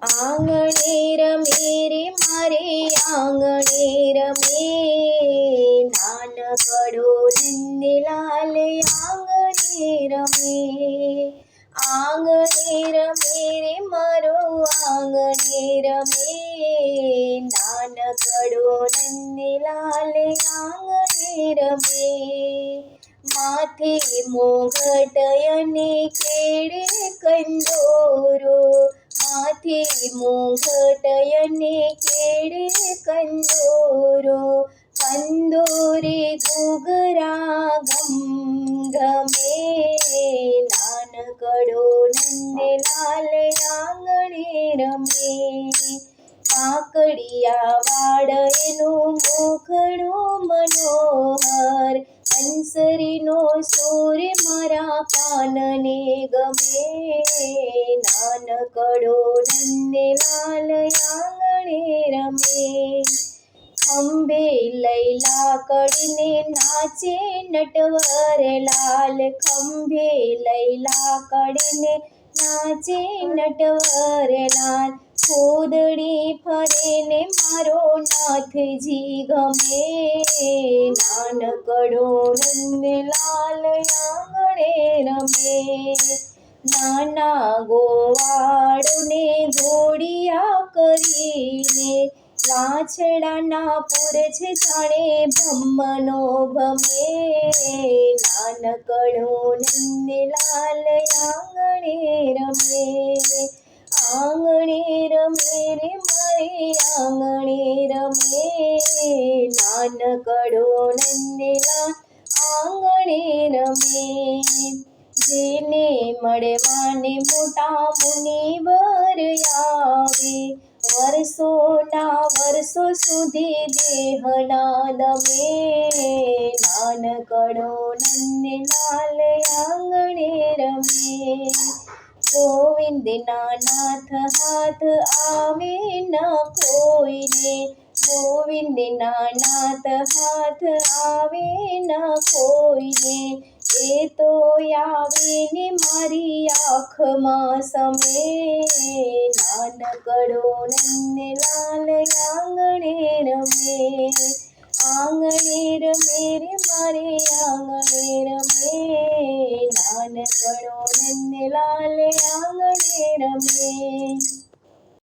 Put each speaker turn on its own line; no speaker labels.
આંગણે રમે રે મારે આંગણે રમે, નાનકડો નંદલાલ આંગણે રમે. આંગણે રમે રે મારો આંગણે રમે, નાનકડો નંદલાલ આંગણે રમે. માથે મોગટ અને કેળે કંદોરો, માથે મોગટ અને કેળે કંદોરો, કંદોરે ઘૂઘરા ઘમ ઘમે, નાનકડો નંદલાલ આંગણે રમે. કાકડિયા વાળ એનું મુખડું મનોહર, હંસરીનો સૂર મારા કાનને ગમે, નાનકડો નંદલાલ આંગણે રમે. ખંભે લઈ લાકડીને નાચે નટવરલાલ, ખંભે લઈ લાકડીને નાચે નટવરલાલ, ખોદડી ફરે ને મારો નાથજી ગમે, નાનકડો નંદલાલ આંગણે રમે. નાના ગોવાળોને ઘોડિયા કરીને, વાછડાના પૂરછ જાણે બ્રહ્મનો ભમે, નાનકડો નંદલાલ આંગણે રમે. આંગણે રમે રે મારે આંગણે રમે, નાનકડો નંદલાલ આંગણે રમે. જેને મળવાને મોટા મુનિવર આવે, વર્ષોના વર્ષો સુધી દેહના દમે, નાનકડો નંદલાલ આંગણે રમે. ગોવિંદના નાથ હાથ આવે ન કોઈને, ગોવિંદના નાથ હાથ આવે ન કોઈને, એ તો આવે ને મારી આંખમાં સમે, નાનકડો નંદલાલ આંગણે રમે. આંગણે રમે રે મારે આંગણે રમે, નાનકડો નંદલાલ આંગણે રમે.